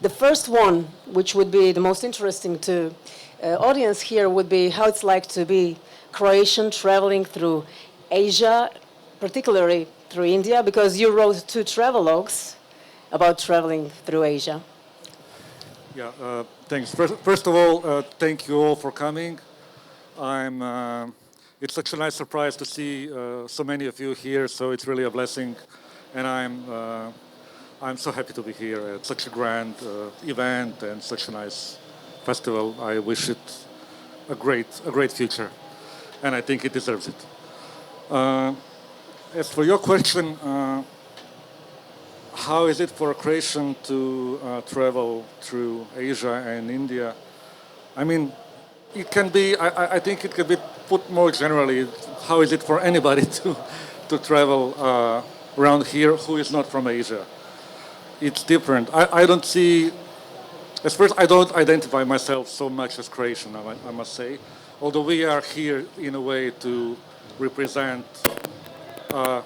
The first one, which would be the most interesting to audience here, would be how it's like to be Croatian traveling through Asia, particularly through India, because you wrote 2 travelogues about traveling through Asia. Yeah, thanks. First of all, thank you all for coming. I'm. It's such a nice surprise to see so many of you here. So it's really a blessing, and I'm so happy to be here at such a grand event and such a nice festival. I wish it a great future, and I think it deserves it. As for your question, how is it for a Croatian to travel through Asia and India? I mean, it can be. I think it can be put more generally. How is it for anybody to travel around here who is not from Asia? It's different. I don't see. As first, I don't identify myself so much as Croatian. I must say, although we are here in a way to represent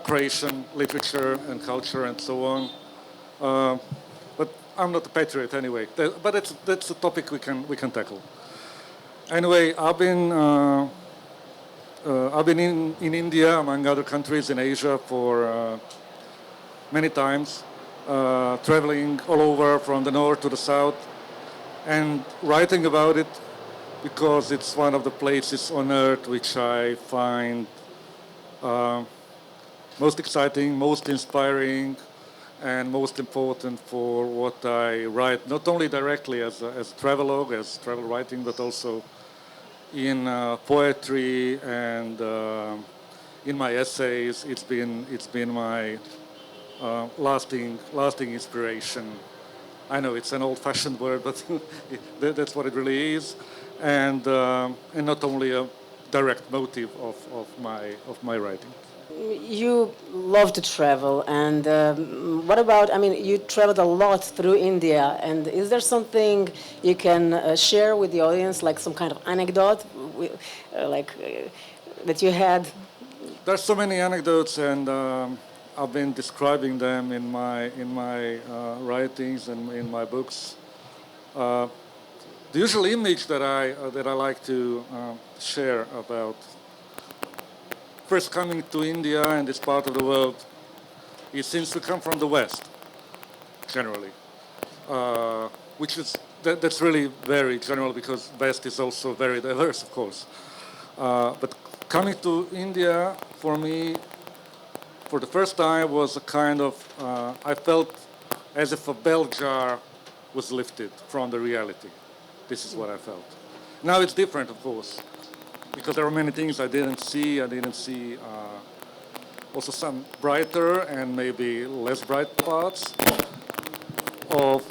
Croatian literature and culture and so on. But I'm not a patriot anyway. But that's a topic we can tackle. Anyway, I've been in India, among other countries in Asia, for many times, traveling all over from the north to the south, and writing about it because it's one of the places on earth which I find most exciting, most inspiring, and most important for what I write, not only directly as travelogue, as travel writing, but also in poetry and in my essays. It's been my lasting inspiration. I know it's an old-fashioned word, but that's what it really is, and not only a direct motive of my writing. You love to travel, and what about, I mean, you traveled a lot through India, and is there something you can share with the audience, like some kind of anecdote that you had? There's so many anecdotes, and I've been describing them in my writings and in my books. The usual image that I like to share about first coming to India and this part of the world is, since we come from the West, generally, which is that's really very general because West is also very diverse, of course. But coming to India for me, for the first time, was a kind of I felt as if a bell jar was lifted from the reality. This is what I felt. Now it's different, of course, because there are many things I didn't see. I didn't see also some brighter and maybe less bright parts of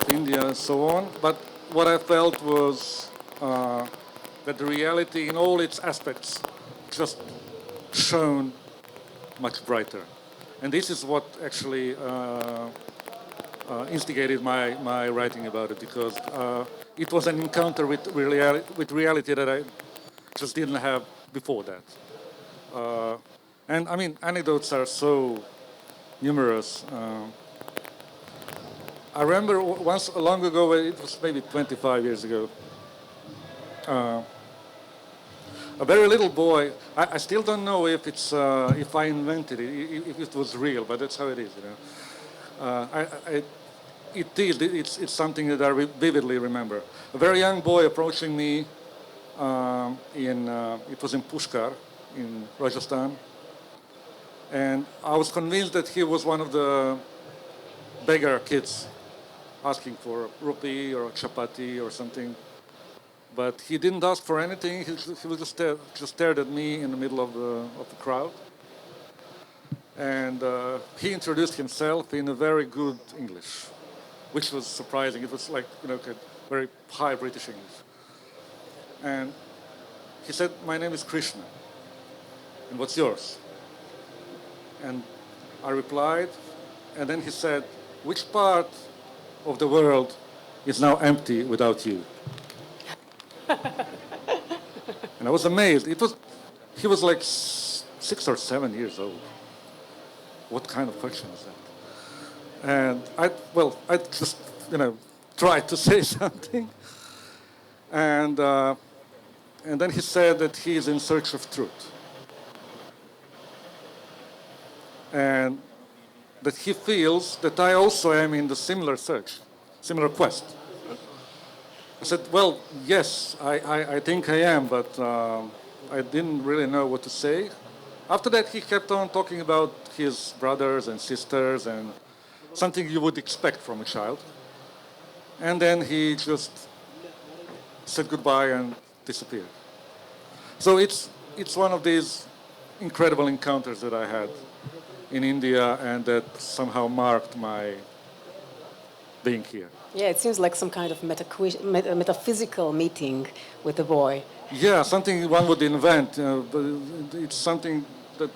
India and so on. But what I felt was that the reality in all its aspects just shone much brighter. And this is what actually instigated my writing about it, because it was an encounter with reality that I just didn't have before that. And I mean, anecdotes are so numerous. I remember once long ago, it was maybe 25 years ago, a very little boy. I still don't know if it's if I invented it, if it was real, but that's how it is, you know. It's something that I vividly remember. A very young boy approaching me it was in Pushkar in Rajasthan, and I was convinced that he was one of the beggar kids asking for a rupee or a chapati or something. But he didn't ask for anything. He was just stared at me in the middle of the crowd, and he introduced himself in a very good English, which was surprising. It was like, you know, very high British English. And he said, "My name is Krishna, and what's yours?" And I replied, and then he said, "Which part of the world is now empty without you?" And I was amazed. He was like 6 or 7 years old. What kind of question is that? And I just, you know, tried to say something. And, uh, and then he said that he is in search of truth. And that he feels that I also am in the similar search, similar quest. I said, well, yes, I think I am, but I didn't really know what to say. After that, he kept on talking about his brothers and sisters and something you would expect from a child. And then he just said goodbye and disappeared. So it's one of these incredible encounters that I had in India and that somehow marked my being here. Yeah, it seems like some kind of metaphysical meeting with a boy. Yeah, something one would invent, but it's something that,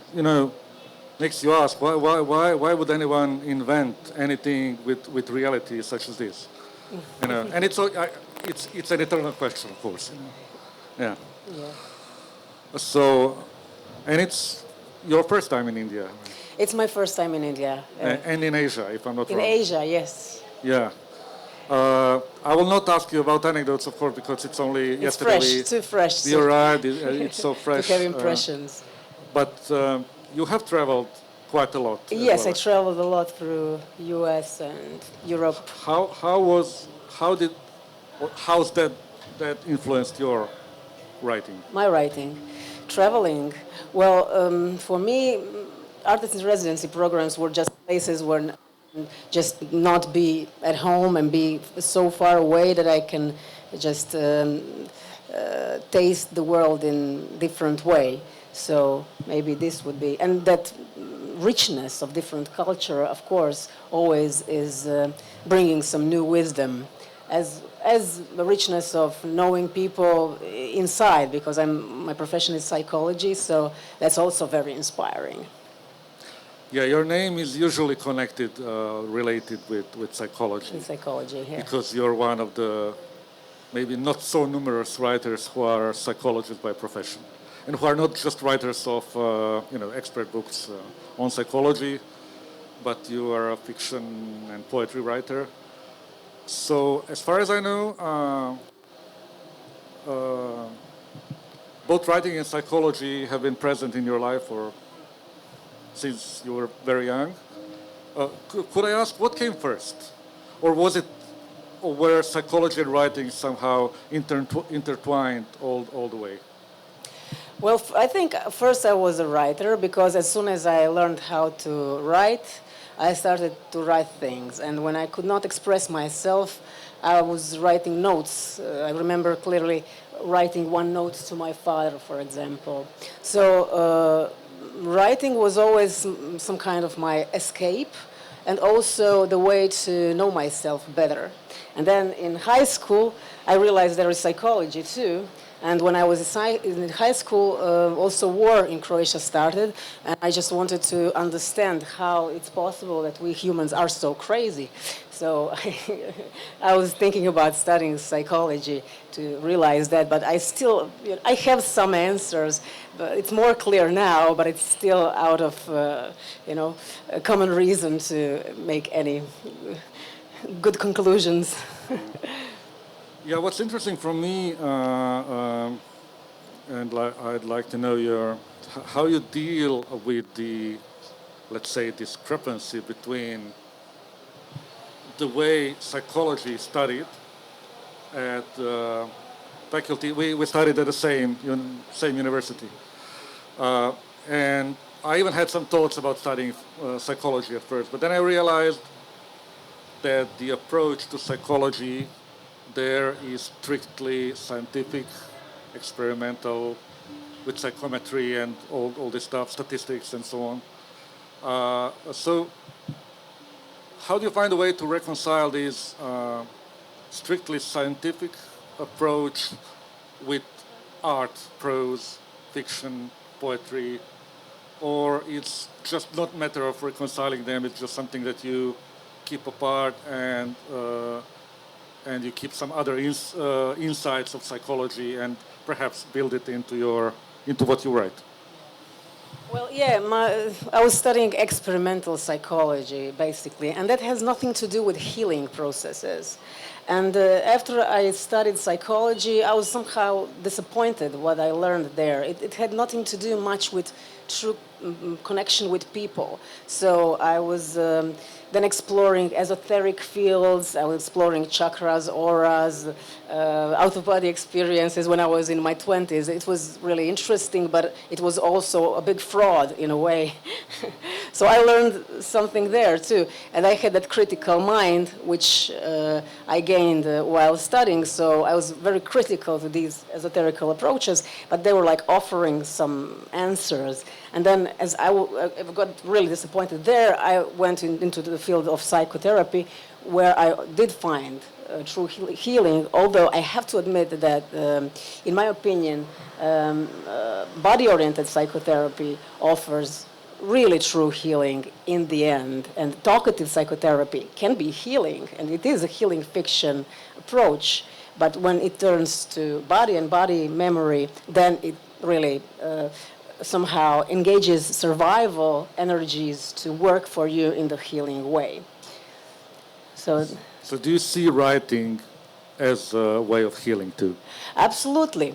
makes you ask, why would anyone invent anything with reality such as this? And it's an eternal question, of course. Yeah. Yeah. So, and it's your first time in India. It's my first time in India. And in Asia, if I'm not In wrong. Asia, yes. Yeah. I will not ask you about anecdotes, of course, because it's only It's yesterday. fresh, too fresh. We arrived. It's so fresh. To have impressions. But you have traveled quite a lot. as Yes, well. I traveled a lot through U.S. and Europe. How's that influenced your writing? My writing, traveling. Well, for me, artist in residency programs were just places where just not be at home and be so far away that I can just taste the world in different way. So maybe this would be, and that richness of different culture, of course, always is bringing some new wisdom, as the richness of knowing people inside, because my profession is psychology, so that's also very inspiring. Yeah, your name is usually related with psychology. In psychology, yeah. Because you're one of the maybe not so numerous writers who are psychologists by profession, and who are not just writers of expert books on psychology, but you are a fiction and poetry writer. So, as far as I know, both writing and psychology have been present in your life since you were very young. Could I ask what came first, or were psychology and writing somehow intertwined all the way? Well, I think first I was a writer, because as soon as I learned how to write, I started to write things. And when I could not express myself, I was writing notes. I remember clearly writing one note to my father, for example. So writing was always some kind of my escape, and also the way to know myself better. And then in high school, I realized there is psychology too. And when I was in high school, also war in Croatia started, and I just wanted to understand how it's possible that we humans are so crazy. So I was thinking about studying psychology to realize that, but I have some answers. But it's more clear now, but it's still out of, a common reason to make any good conclusions. Yeah, what's interesting for me, and I'd like to know how you deal with the, let's say, discrepancy between the way psychology studied at faculty. We studied at the same university, and I even had some thoughts about studying psychology at first, but then I realized that the approach to psychology there is strictly scientific, experimental, with psychometry and all this stuff, statistics and so on. So how do you find a way to reconcile this strictly scientific approach with art, prose, fiction, poetry, or it's just not a matter of reconciling them, it's just something that you keep apart and you keep some other insights of psychology and perhaps build it into what you write? Well, yeah, I was studying experimental psychology, basically, and that has nothing to do with healing processes. And after I studied psychology, I was somehow disappointed what I learned there. It had nothing to do much with true connection with people. So I was then exploring esoteric fields. I was exploring chakras, auras, out-of-body experiences when I was in my 20s. It was really interesting, but it was also a big fraud in a way. So I learned something there too. And I had that critical mind, which I gained while studying. So I was very critical to these esoterical approaches, but they were like offering some answers. And then as I got really disappointed there, I went into the field of psychotherapy, where I did find true healing, although I have to admit that, in my opinion, body-oriented psychotherapy offers really true healing in the end. And talkative psychotherapy can be healing, and it is a healing fiction approach. But when it turns to body and body memory, then it really somehow engages survival energies to work for you in the healing way. So, So do you see writing as a way of healing too? absolutely.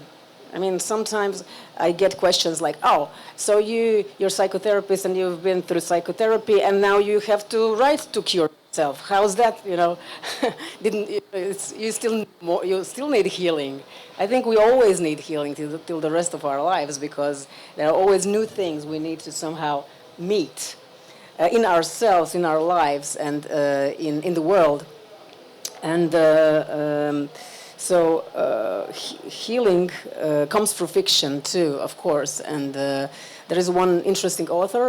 I mean, sometimes I get questions like, "Oh, so you're a psychotherapist and you've been through psychotherapy, and now you have to write to cure yourself. How's that? You know, you still need healing." I think we always need healing till the rest of our lives, because there are always new things we need to somehow meet in ourselves, in our lives, and in the world. And healing comes through fiction too, of course. And there is one interesting author.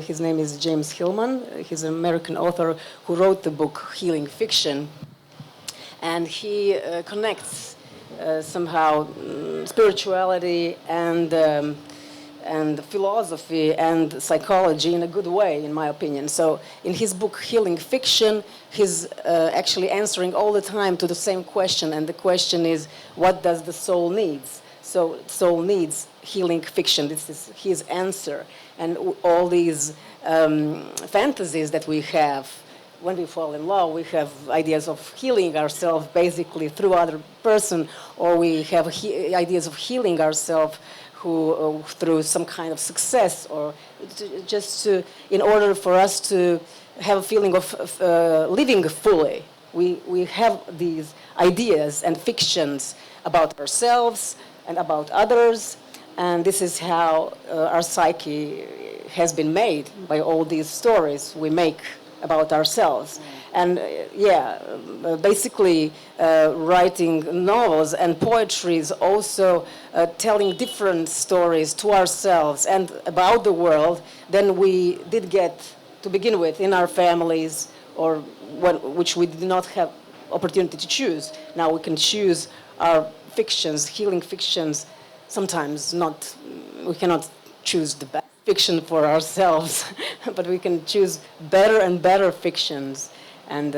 His name is James Hillman. He's an American author who wrote the book Healing Fiction. And he connects somehow spirituality and philosophy and psychology in a good way, in my opinion. So in his book Healing Fiction, he's actually answering all the time to the same question, and the question is, what does the soul needs? So soul needs healing fiction. This is his answer. And all these fantasies that we have when we fall in love, we have ideas of healing ourselves basically through other person, or we have ideas of healing ourselves through some kind of success, or in order for us to have a feeling of living fully. We have these ideas and fictions about ourselves and about others, and this is how our psyche has been made by all these stories we make about ourselves. And basically writing novels and poetry is also telling different stories to ourselves and about the world than we did get to begin with in our families, or which we did not have opportunity to choose. Now we can choose our fictions, healing fictions. Sometimes not, we cannot choose the best fiction for ourselves, but we can choose better and better fictions, and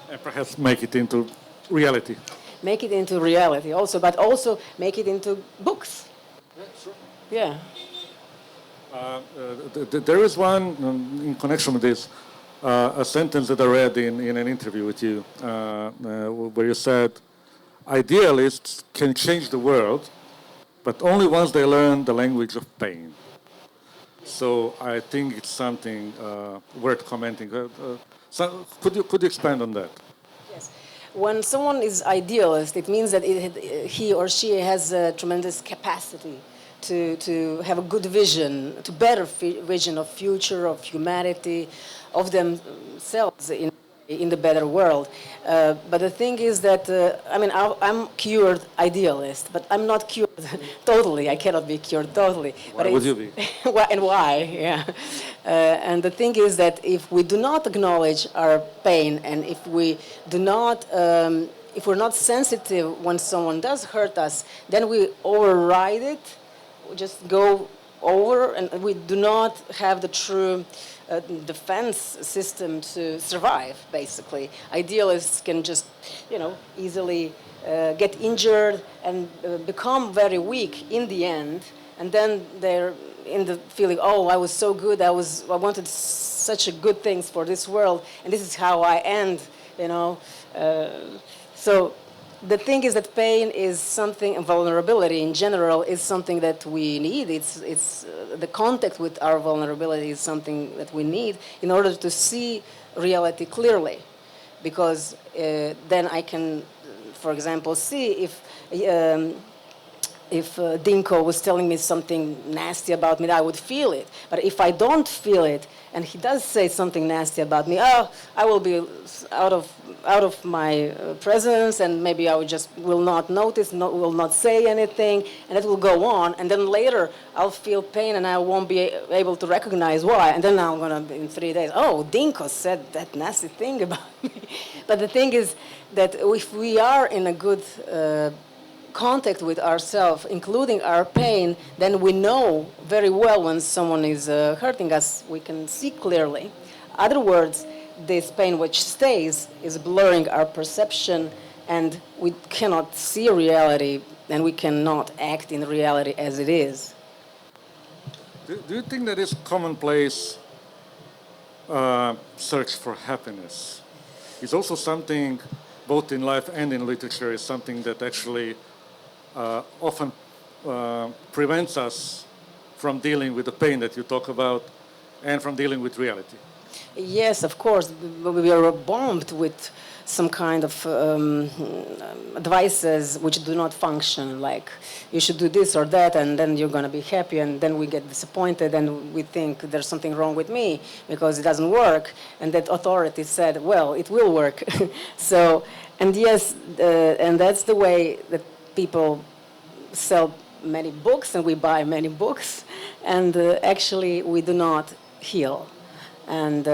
And perhaps make it into reality. make it into reality also, but also make it into books. Yeah, sure. Yeah. There is one, in connection with this, a sentence that I read in an interview with you, where you said, idealists can change the world, but only once they learn the language of pain. So I think it's something worth commenting. So could you expand on that? Yes. When someone is idealist, it means that he or she has a tremendous capacity to have a good vision, to better vision of future, of humanity, of themselves in the better world. But the thing is that, I'm cured idealist, but I'm not cured totally. I cannot be cured totally. Why would you be? And why, yeah. And the thing is that if we do not acknowledge our pain, and if we do not, if we're not sensitive when someone does hurt us, then we override it, we just go over, and we do not have the true defense system to survive, basically. Idealists can just, easily get injured and become very weak in the end, and then they're in the feeling, oh, I was so good, I wanted such a good things for this world, and this is how I end, you know. So the thing is that pain is something, and vulnerability in general is something that we need. It's the contact with our vulnerability is something that we need in order to see reality clearly, because then I can, for example, see if Dinko was telling me something nasty about me, I would feel it. But if I don't feel it, and he does say something nasty about me, oh, I will be out of my presence, and maybe I will not notice, will not say anything, and it will go on. And then later, I'll feel pain, and I won't be able to recognize why. And then I'm gonna, in 3 days, oh, Dinko said that nasty thing about me. But the thing is that if we are in a good contact with ourselves, including our pain, then we know very well when someone is hurting us. We can see clearly. Other words, this pain which stays is blurring our perception, and we cannot see reality, and we cannot act in reality as it is. Do you think that this commonplace search for happiness is also something, both in life and in literature, is something that actually often prevents us from dealing with the pain that you talk about and from dealing with reality? Yes, of course. We are bombed with some kind of advices which do not function, like you should do this or that, and then you're going to be happy, and then we get disappointed, and we think there's something wrong with me because it doesn't work, and that authority said, well, it will work. So, and yes, and that's the way that people sell many books, and we buy many books, and actually we do not heal. And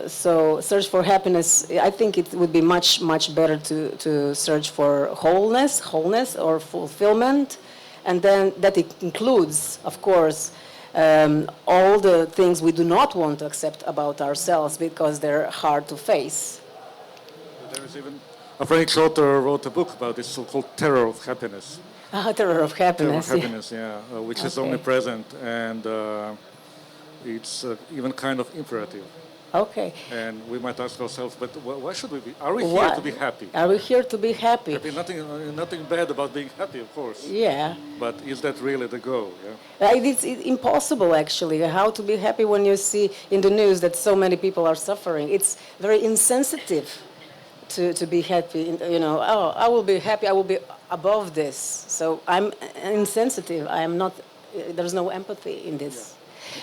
so search for happiness, I think it would be much, much better to search for wholeness or fulfillment. And then that it includes, of course, all the things we do not want to accept about ourselves because they're hard to face. There is even a French author wrote a book about this so-called terror of happiness. Terror of happiness. Terror of happiness, yeah, which is omnipresent, and it's even kind of imperative. Okay. And we might ask ourselves, but why should we be? Are we here to be happy? Are we here to be happy? Nothing bad about being happy, of course. Yeah. But is that really the goal? Yeah. It's impossible, actually, how to be happy when you see in the news that so many people are suffering. It's very insensitive to be happy. You know, oh, I will be happy, I will be above this. So I'm insensitive. I am not, there's no empathy in this. Yeah.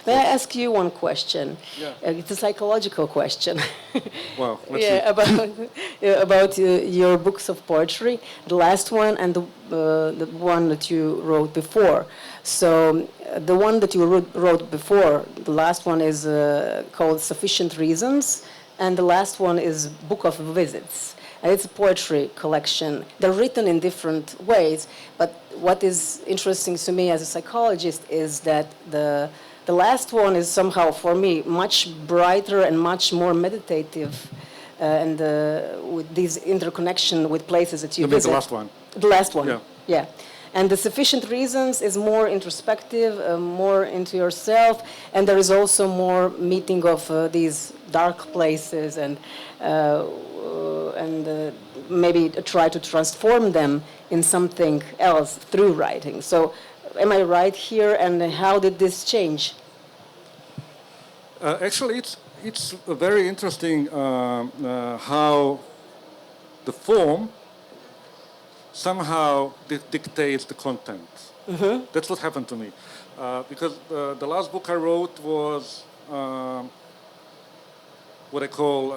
May I ask you one question? Yeah. It's a psychological question. Well, let's see. About your books of poetry, the last one and the one that you wrote before. So the one that you wrote before, the last one is called Sufficient Reasons, and the last one is Book of Visits. And it's a poetry collection. They're written in different ways, but what is interesting to me as a psychologist is that the last one is somehow, for me, much brighter and much more meditative, and with this interconnection with places that you visit. Mean the last one? The last one, yeah. Yeah. And the Sufficient Reasons is more introspective, more into yourself, and there is also more meeting of these dark places and maybe try to transform them in something else through writing. So am I right here, and how did this change? Actually, it's very interesting how the form somehow dictates the content. Mm-hmm. That's what happened to me. Because the last book I wrote was what I call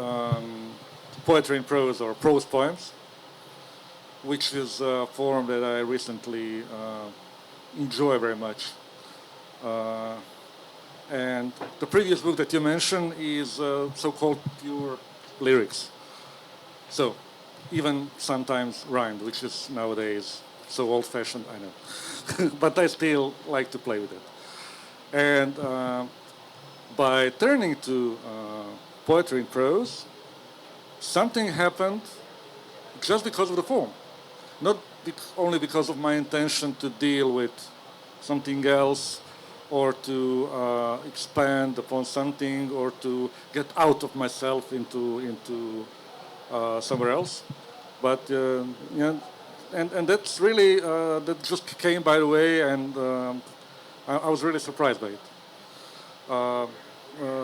poetry in prose, or prose poems, which is a form that I recently enjoy very much. And the previous book that you mentioned is so-called pure lyrics. So even sometimes rhymed, which is nowadays so old-fashioned, I know. But I still like to play with it. And by turning to poetry in prose, something happened just because of the form. Not only because of my intention to deal with something else, or to expand upon something, or to get out of myself into somewhere else. But yeah, and that's really that just came by the way, and I was really surprised by it.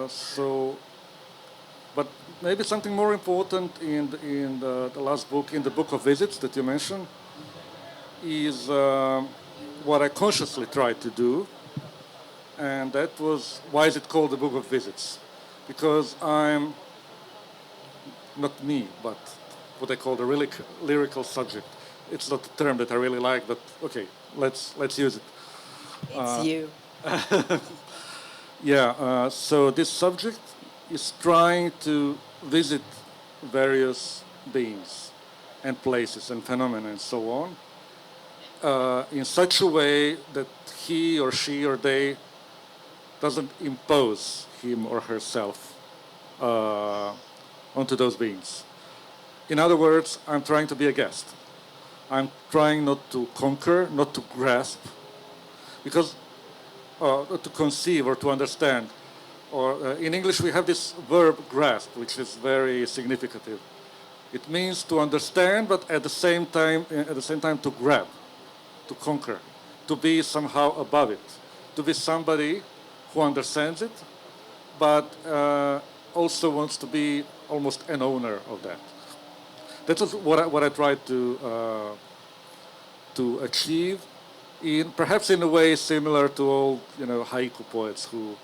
So, but maybe something more important in the last book, in the book of visits that you mentioned, is what I consciously tried to do, and that was why is it called the book of visits? Because I'm not me, but what I call the lyrical subject. It's not a term that I really like, but okay, let's use it. It's you. Yeah, so this subject is trying to visit various beings and places and phenomena and so on in such a way that he or she or they doesn't impose him or herself onto those beings. In other words, I'm trying to be a guest. I'm trying not to conquer, not to grasp, because to conceive or to understand. Or in English, we have this verb grasp, which is very significant. It means to understand, but at the same time, to grab, to conquer, to be somehow above it, to be somebody who understands it, but also wants to be almost an owner of that. That was what I tried to achieve, perhaps in a way similar to old haiku poets who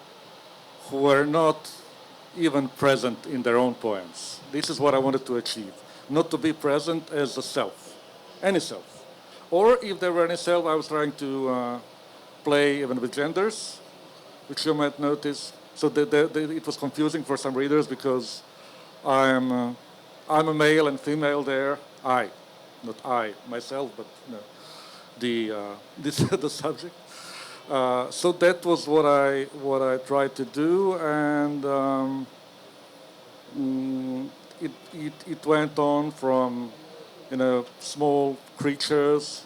were not even present in their own poems. This is what I wanted to achieve, not to be present as a self, any self. Or if there were any self, I was trying to play even with genders, which you might notice. So it was confusing for some readers because I'm a male and female there. Not I myself, but the subject. So that was what I tried to do, and it went on from small creatures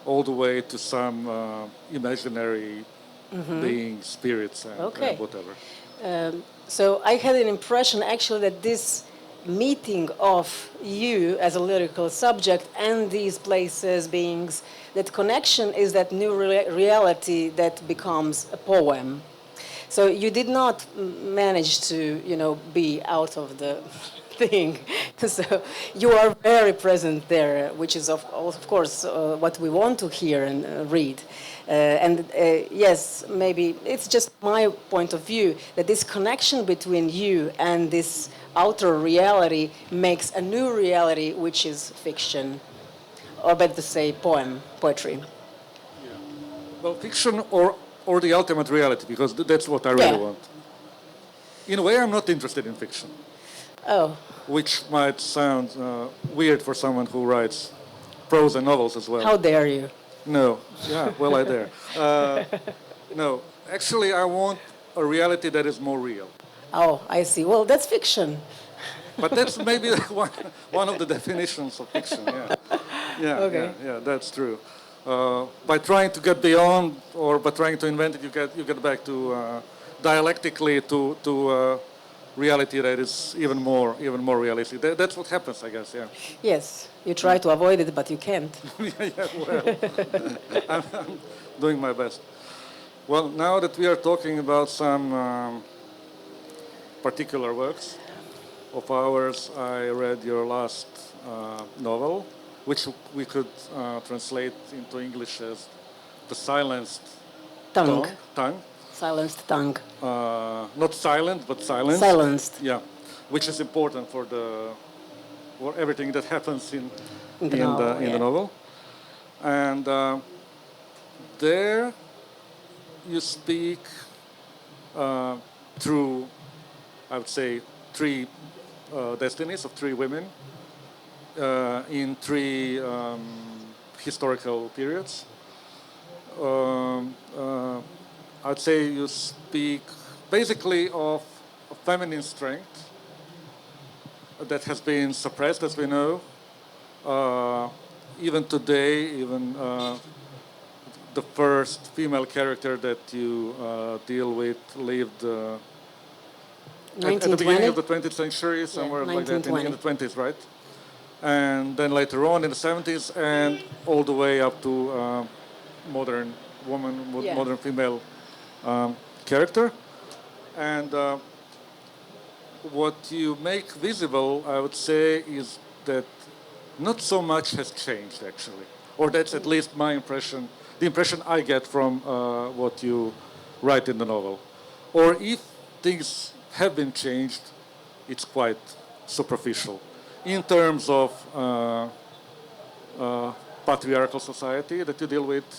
all the way to some imaginary beings, spirits, and Okay. whatever. So I had an impression actually that this meeting of you as a lyrical subject and these places, beings, that connection is that new reality that becomes a poem. So you did not manage to, be out of the thing. So you are very present there, which is of course what we want to hear and read. Yes, maybe it's just my point of view that this connection between you and this outer reality makes a new reality, which is fiction, or better to say, poetry. Well, fiction or the ultimate reality, because that's what I really Yeah. want. In a way, I'm not interested in fiction, Oh, which might sound weird for someone who writes prose and novels as well. how dare you? No. Yeah, well, I dare. No, actually, I want a reality that is more real. Oh, I see. Well, that's fiction. But that's maybe one of the definitions of fiction. Yeah, yeah, Okay. yeah, that's true. By trying to get beyond, or by trying to invent it, you get back to dialectically to reality that is even more realistic. That's what happens, I guess. Yeah. Yes, you try to avoid it, but you can't. Yeah. Well, I'm doing my best. Well, now that we are talking about some particular works of ours, I read your last novel, which we could translate into English as The Silenced Tongue. Tongue. Silenced tongue. Not silent, but silenced. Silenced. Yeah, which is important for everything that happens in In the the novel. And there you speak through, I would say, three destinies of three women in three historical periods. I'd say you speak basically of feminine strength that has been suppressed, as we know. Even today, even the first female character that you deal with lived at the beginning of the 20th century, somewhere like that, in the 20s, right? And then later on in the 70s and all the way up to modern woman, modern female character. And what you make visible, I would say, is that not so much has changed, actually. Or that's at least my impression, the impression I get from what you write in the novel. Or if things have been changed, it's quite superficial. In terms of patriarchal society that you deal with,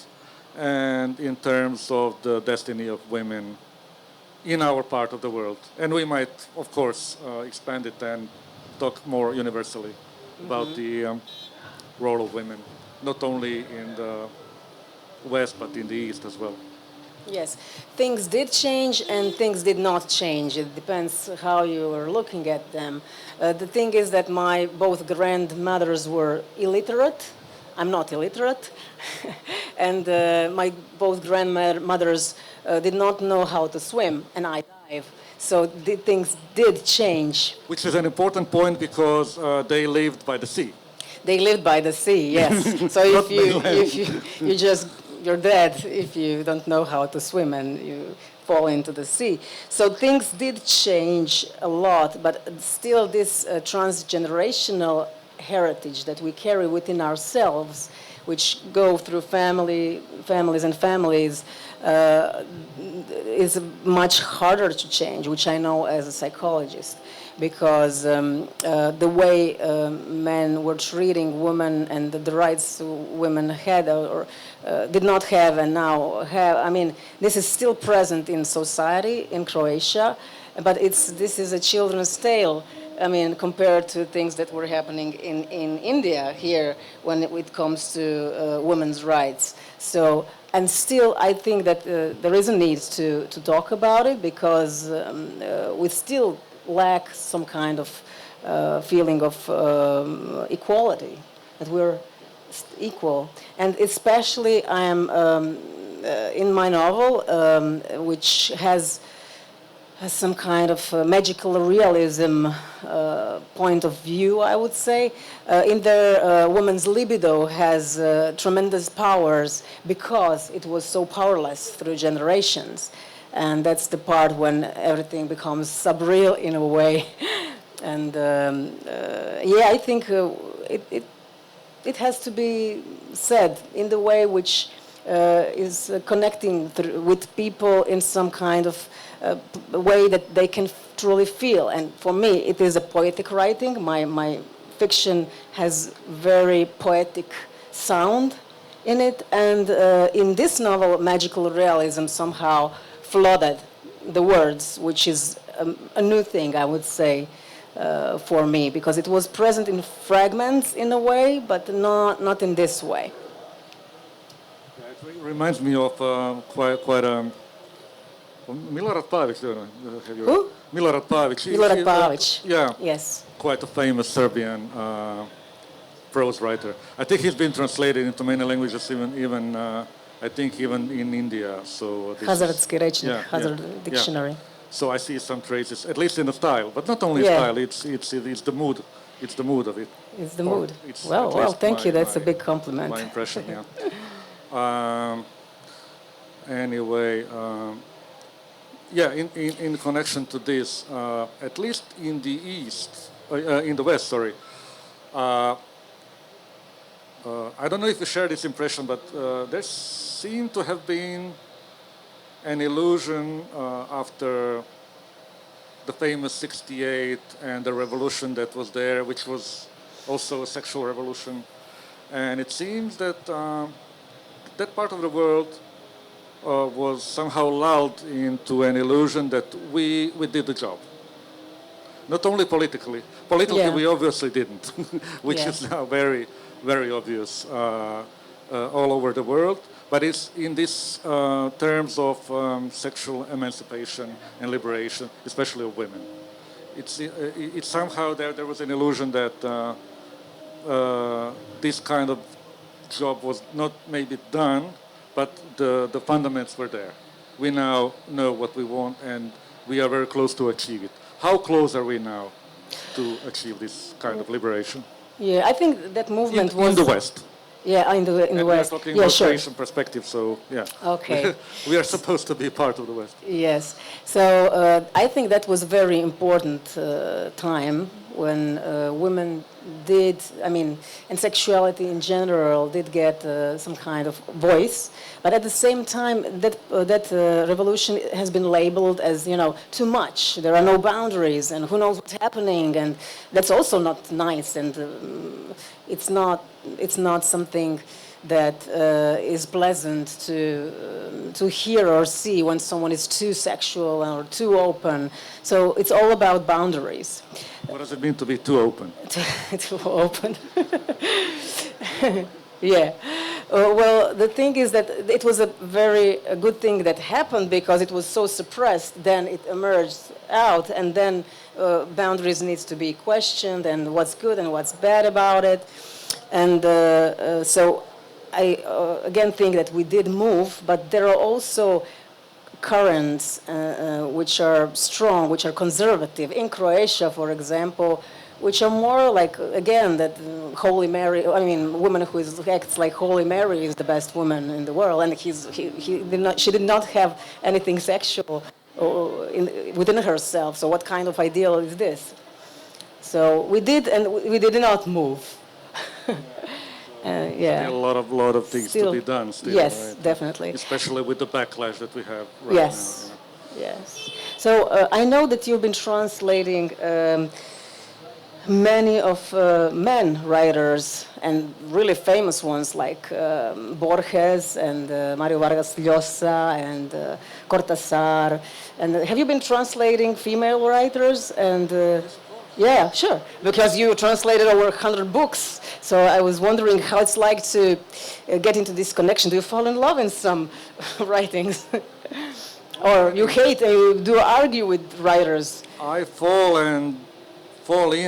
and in terms of the destiny of women in our part of the world. And we might, of course, expand it and talk more universally about the role of women, not only in the West, but in the East as well. Yes, things did change and things did not change. It depends how you are looking at them. The thing is that my both grandmothers were illiterate. I'm not illiterate. And my both grandmothers did not know how to swim, and I dive. So things did change. Which is an important point because they lived by the sea. They lived by the sea, yes. So you're dead if you don't know how to swim and you fall into the sea. So things did change a lot, but still this transgenerational heritage that we carry within ourselves, which go through families and families, is much harder to change, which I know as a psychologist, because the way men were treating women and the rights women had or did not have and now have, I mean, this is still present in society in Croatia, but this is a children's tale. I mean, compared to things that were happening in India here when it comes to women's rights. So, and still, I think that there is a need to talk about it because we still lack some kind of feeling of equality, that we're equal. And especially, I am in my novel, which has some kind of magical realism point of view, I would say. In there, woman's libido has tremendous powers because it was so powerless through generations. And that's the part when everything becomes subreal in a way. And yeah, I think it has to be said in the way which is connecting with people in some kind of way that they can truly feel. And for me, it is a poetic writing. My fiction has very poetic sound in it. And in this novel, magical realism somehow flooded the words, which is a new thing, I would say, for me, because it was present in fragments in a way, but not in this way. Yeah, it reminds me of quite Milorad Pavić, don't know. Have you Who? Milorad Pavić. Milorad Pavić. Yeah. Yes. Quite a famous Serbian prose writer. I think he's been translated into many languages, even I think even in India. So Hazardski rečnik, Hazard Dictionary. Yeah. So I see some traces, at least in the style, but not only style. It's the mood. It's the mood of it. It's the mood. Well, thank you. That's a big compliment. My impression, yeah. Anyway, yeah. In connection to this, at least in the East, in the West, sorry. I don't know if you share this impression, but there seemed to have been an illusion after the famous '68 and the revolution that was there, which was also a sexual revolution. And it seems that that part of the world was somehow lulled into an illusion that we did the job. Not only politically. Politically, we obviously didn't, which is now very, very obvious all over the world. But it's in these terms of sexual emancipation and liberation, especially of women. It's somehow there was an illusion that this kind of job was not maybe done, but the fundamentals were there. We now know what we want, and we are very close to achieve it. How close are we now to achieve this kind of liberation Yeah, I think that movement was in the West? Yeah, in the And West. we are talking Yeah, about sure. Croatian perspective, so yeah. Okay. We are supposed to be part of the West. Yes. So I think that was a very important time when women did, I mean, and sexuality in general did get some kind of voice. But at the same time, that revolution has been labeled as, too much. There are no boundaries, and who knows what's happening, and that's also not nice, and it's not something that is pleasant to hear or see when someone is too sexual or too open. So it's all about boundaries. What does it mean to be too open? Too open. Yeah. Well, the thing is that it was a very good thing that happened because it was so suppressed. Then it emerged out, and then boundaries needs to be questioned, and what's good and what's bad about it. And so I again think that we did move, but there are also currents which are strong, which are conservative. In Croatia, for example, which are more like, again, that Holy Mary, I mean, woman who acts like Holy Mary is the best woman in the world, and she did not have anything sexual within herself. So what kind of ideal is this? So we did, and we did not move. Yeah. Still a lot of things to be done. Still, yes, right? Definitely. Especially with the backlash that we have right Yes. now. Yes. So I know that you've been translating many of men writers and really famous ones like Borges and Mario Vargas Llosa and Cortázar. And have you been translating female writers? And yeah, sure, because you translated over 100 books. So I was wondering how it's like to get into this connection. Do you fall in love in some writings? Or you hate and you do argue with writers? I fall in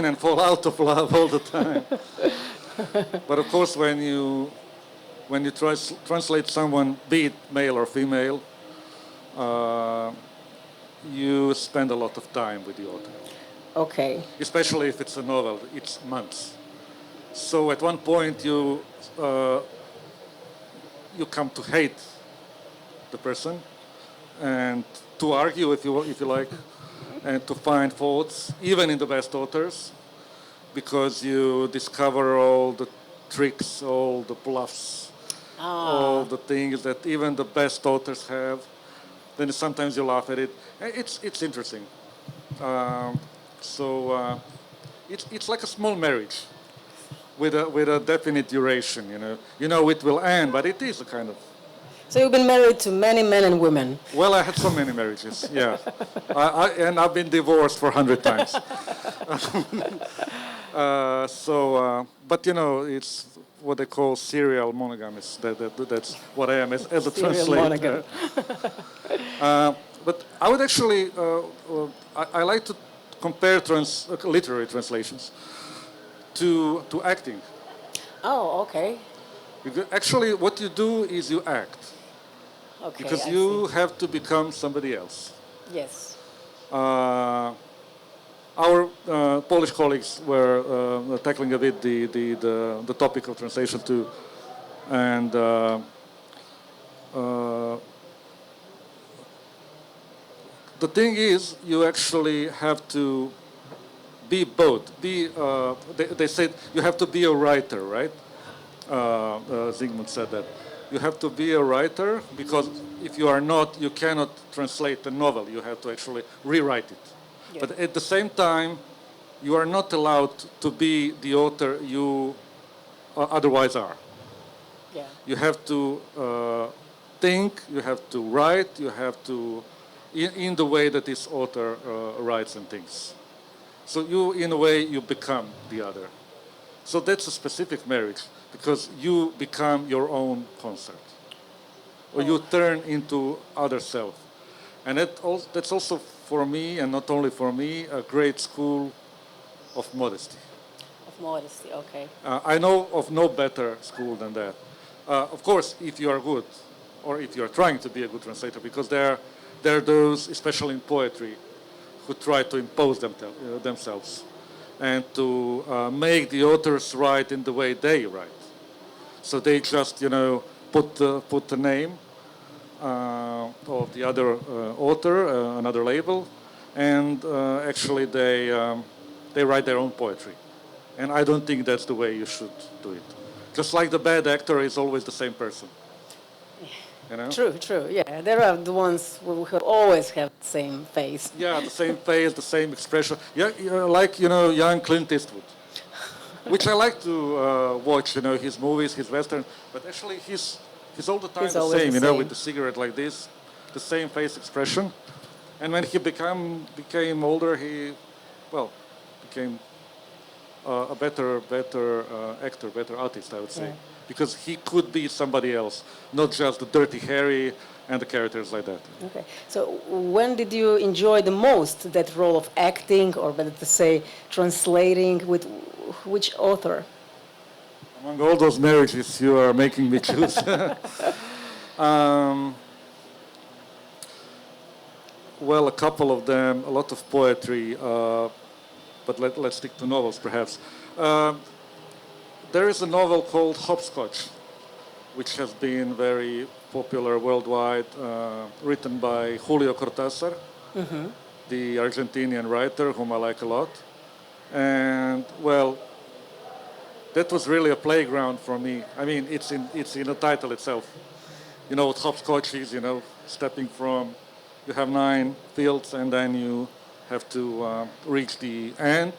and fall out of love all the time. But of course, when you translate someone, be it male or female, you spend a lot of time with the author. Okay. Especially if it's a novel, it's months. So at one point you come to hate the person and to argue if you like, and to find faults even in the best authors, because you discover all the tricks, all the bluffs, all the things that even the best authors have. Then sometimes you laugh at it. It's interesting. So it's like a small marriage with a definite duration. You know it will end, but it is a kind of. So you've been married to many men and women. Well, I had so many marriages. Yeah, and I've been divorced 400 times. But it's what they call serial monogamous. That's what I am as a translator. But I would actually, I like to compare literary translations to acting. Oh, okay. Actually, what you do is you act. Okay. Because I you see. have to become somebody else. Yes. Our Polish colleagues were tackling a bit the topic of translation too, and the thing is, you actually have to be both. They said you have to be a writer, right? Zygmunt said that. You have to be a writer, because if you are not, you cannot translate a novel. You have to actually rewrite it. Yeah. But at the same time, you are not allowed to be the author you otherwise are. Yeah. You have to think, you have to write, you have to, in the way that this author writes and thinks. So you, in a way, you become the other. So that's a specific marriage, because you become your own concert, or you turn into other self. And that's also for me, and not only for me, a great school of modesty. Of modesty, okay. I know of no better school than that. Of course, if you are good, or if you're trying to be a good translator, because there are those, especially in poetry, who try to impose themselves and to make the authors write in the way they write. So they just, put the name of the other author, another label, and actually they write their own poetry. And I don't think that's the way you should do it. Just like the bad actor is always the same person. True, true. Yeah, there are the ones who always have the same face. Yeah, the same face, the same expression. Yeah, like young Clint Eastwood, which I like to watch. His movies, his western. But actually, he's all the time He's the always same. the same. With the cigarette like this, the same face expression. And when he became older, he became a better actor, better artist, I would say. Yeah. Because he could be somebody else, not just the Dirty Harry and the characters like that. Okay. So when did you enjoy the most that role of acting, or better to say, translating with which author? Among all those marriages, you are making me choose. Well, a couple of them, a lot of poetry, but let's stick to novels perhaps. There is a novel called Hopscotch, which has been very popular worldwide, written by Julio Cortázar, the Argentinian writer whom I like a lot. And, well, that was really a playground for me. I mean, it's in the title itself. You know what hopscotch is, stepping from, you have 9 fields and then you have to reach the end,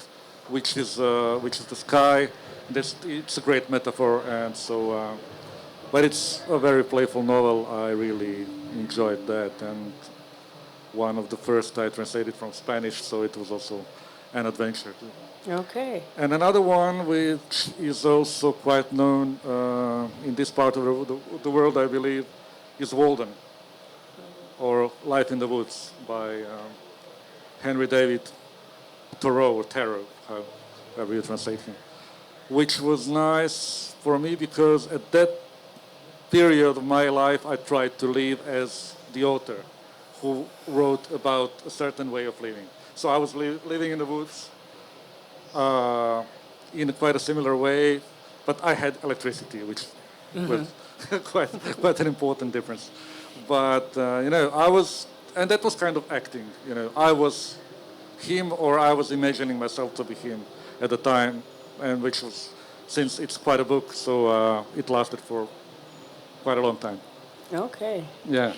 which is the sky. It's a great metaphor, and so, but it's a very playful novel. I really enjoyed that, and one of the first I translated from Spanish, so it was also an adventure too. Okay. And another one which is also quite known in this part of the world, I believe, is Walden, or Life in the Woods by Henry David Thoreau, or Tarot, however you translate him. Which was nice for me because at that period of my life I tried to live as the author who wrote about a certain way of living. So I was living in the woods in quite a similar way, but I had electricity, which was quite an important difference. But, I was, and that was kind of acting, I was him, or I was imagining myself to be him at the time. And which was, since it's quite a book, so it lasted for quite a long time. Okay. Yeah.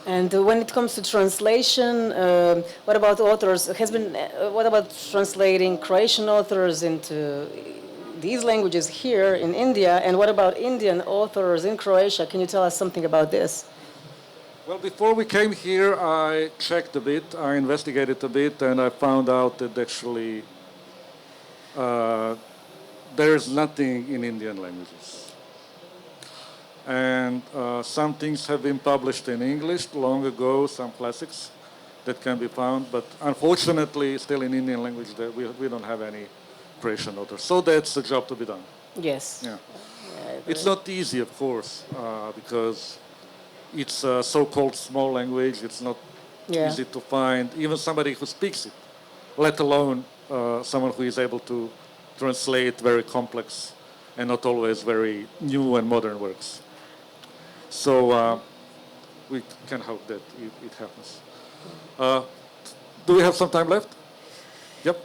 And when it comes to translation, what about authors? What about translating Croatian authors into these languages here in India? And what about Indian authors in Croatia? Can you tell us something about this? Well, before we came here, I checked a bit, I investigated a bit, and I found out that actually there is nothing in Indian languages. And some things have been published in English long ago, some classics that can be found, but unfortunately still in Indian language we don't have any Croatian authors. So that's a job to be done. Yes. Yeah. It's not easy, of course, because it's a so-called small language. It's not easy to find even somebody who speaks it, let alone someone who is able to translate very complex and not always very new and modern works. So we can hope that it happens. Do we have some time left? Yep.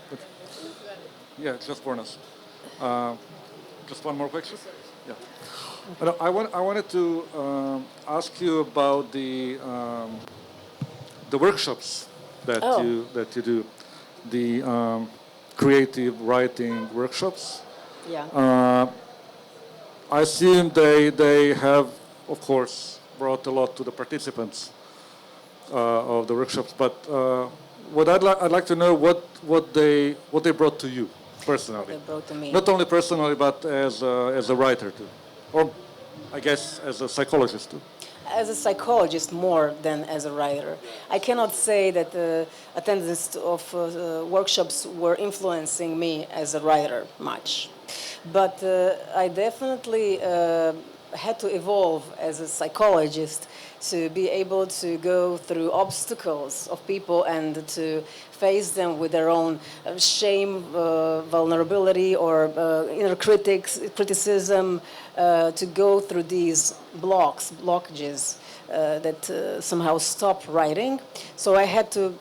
Yeah, just for us. Just one more question? Yeah. I wanted to ask you about the workshops that you do. The creative writing workshops. Yeah. I assume they have, of course, brought a lot to the participants of the workshops. But what I'd like to know what they brought to you personally. They brought to me. Not only personally, but as a writer too, or I guess as a psychologist too. as a psychologist more than as a writer. I cannot say that the attendance of workshops were influencing me as a writer much. But I definitely had to evolve as a psychologist to be able to go through obstacles of people and to face them with their own shame, vulnerability, or inner criticism, to go through these blockages that somehow stop writing. So I had to,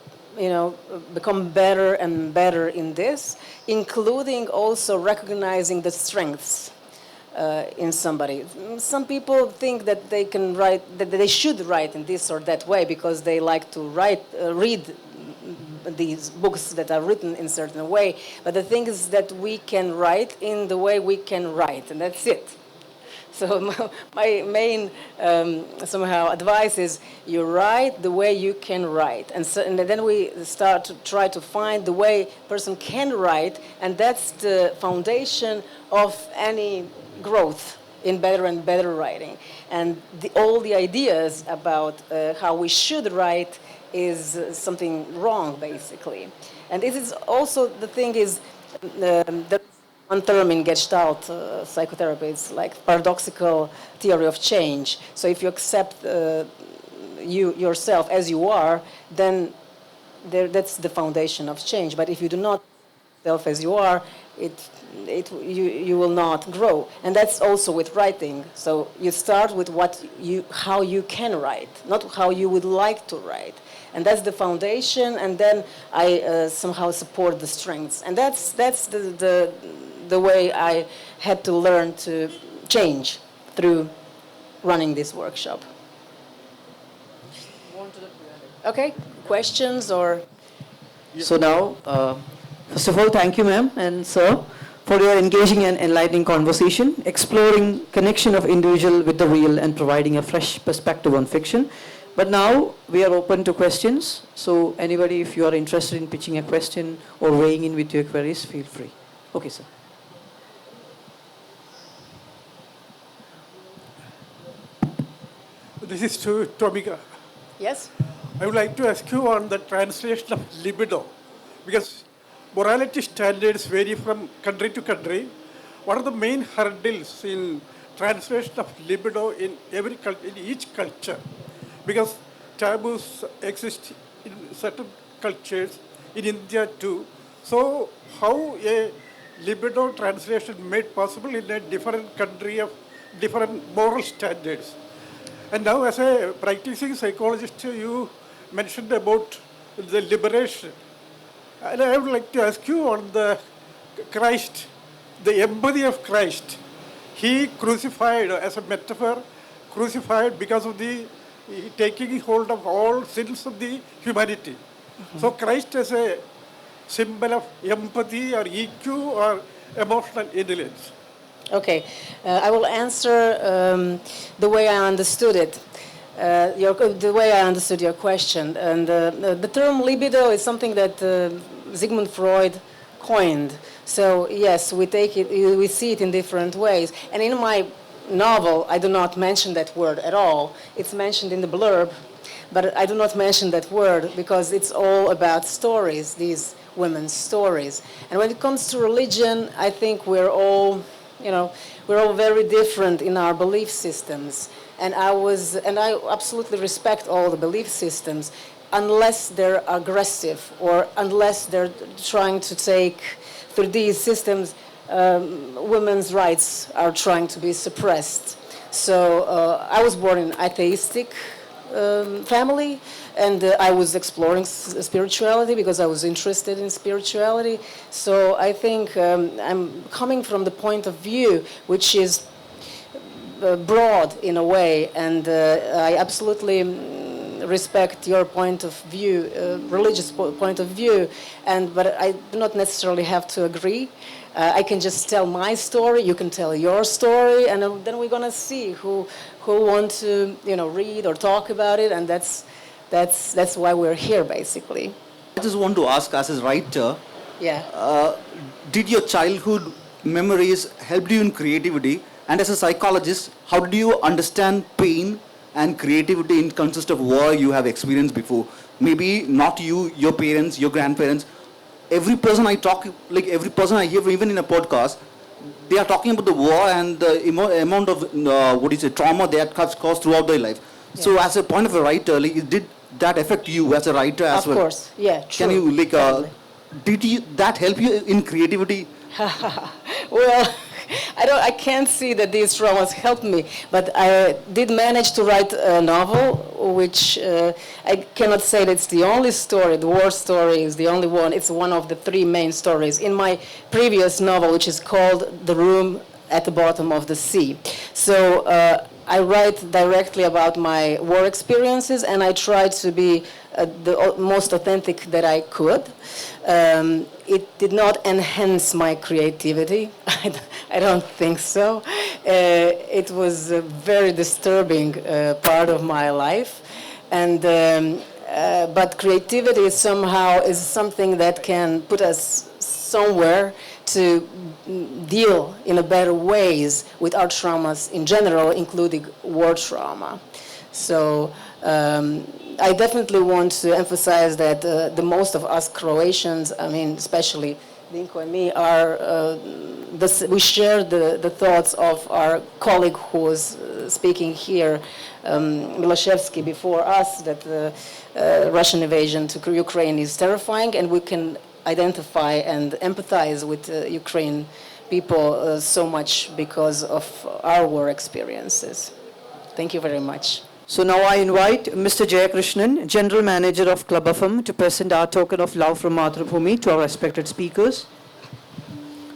become better and better in this, including also recognizing the strengths in somebody. Some people think that they can write, that they should write in this or that way because they like to read these books that are written in a certain way. But the thing is that we can write in the way we can write, and that's it. So my main somehow advice is you write the way you can write, and then we start to try to find the way a person can write, and that's the foundation of any growth in better and better writing. And all the ideas about how we should write is something wrong, basically. And this is also the thing is the one term in Gestalt psychotherapy, it's like paradoxical theory of change. So if you accept you yourself as you are, then that's the foundation of change. But if you do not self as you are, you will not grow. And that's also with writing. So you start with how you can write, not how you would like to write. And that's the foundation, and then I somehow support the strengths. And that's the way I had to learn to change through running this workshop. Okay, questions or? So now, first of all, thank you, ma'am and sir, for your engaging and enlightening conversation, exploring connection of individual with the real and providing a fresh perspective on fiction. But now we are open to questions. So anybody, if you are interested in pitching a question or weighing in with your queries, feel free. Okay, sir. This is to Tomika. Yes? I would like to ask you on the translation of libido, because morality standards vary from country to country. What are the main hurdles in translation of libido in each culture? Because taboos exist in certain cultures, in India too. So how a libido translation made possible in a different country of different moral standards? And now as a practicing psychologist, you mentioned about the liberation. And I would like to ask you on the Christ, the empathy of Christ. He crucified, as a metaphor, crucified because of the taking hold of all sins of the humanity. Mm-hmm. So Christ as a symbol of empathy or EQ or emotional intelligence. Okay, I will answer the way I understood it. The way I understood your question. And the term libido is something that Sigmund Freud coined. So yes, we see it in different ways. And in my novel, I do not mention that word at all. It's mentioned in the blurb, but I do not mention that word because it's all about stories, these women's stories. And when it comes to religion, I think we're all very different in our belief systems. And I absolutely respect all the belief systems, unless they're aggressive or unless they're trying to take through these systems, women's rights are trying to be suppressed. So I was born in an atheistic family, and I was exploring spirituality because I was interested in spirituality. So I think I'm coming from the point of view which is broad in a way, and I absolutely respect your point of view, religious point of view, but I do not necessarily have to agree. I can just tell my story, you can tell your story, and then we're going to see who want to read or talk about it, and that's why we're here, basically. I just want to ask, as a writer, yeah. Did your childhood memories help you in creativity? And as a psychologist, how did you understand pain and creativity consists of war you have experienced before. Maybe not you, your parents, your grandparents. Every person I talk, like every person I hear, even in a podcast, they are talking about the war and the amount of trauma that has caused throughout their life. So, as a point of a writer, like, did that affect you as a writer as well? Of course, yeah, true. Can you Totally. did that help you in creativity? Well, I can't see that these traumas helped me, but I did manage to write a novel, which I cannot say that it's the only story. The war story is the only one. It's one of the three main stories in my previous novel, which is called The Room at the Bottom of the Sea. So I write directly about my war experiences, and I try to be the most authentic that I could. It did not enhance my creativity. I don't think so. It was a very disturbing part of my life, and but creativity somehow is something that can put us somewhere to deal in a better ways with our traumas in general, including war trauma. So I definitely want to emphasize that the most of us Croatians, I mean, especially Dinko and me, we share the thoughts of our colleague who was speaking here, Milashevsky, before us, that the Russian invasion to Ukraine is terrifying, and we can identify and empathize with Ukraine people so much because of our war experiences. Thank you very much. So now I invite Mr. Jayakrishnan, General Manager of Club FM, to present our token of love from Mathrubhumi to our respected speakers.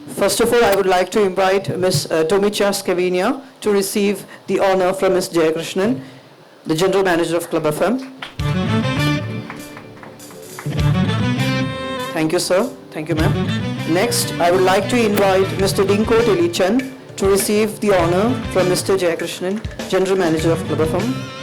First of all, I would like to invite Ms. Tomica Scavinia to receive the honor from Ms. Jayakrishnan, the General Manager of Club FM. Thank you, sir. Thank you, ma'am. Next, I would like to invite Mr. Dinko Telichan to receive the honor from Mr. Jayakrishnan, General Manager of Club FM.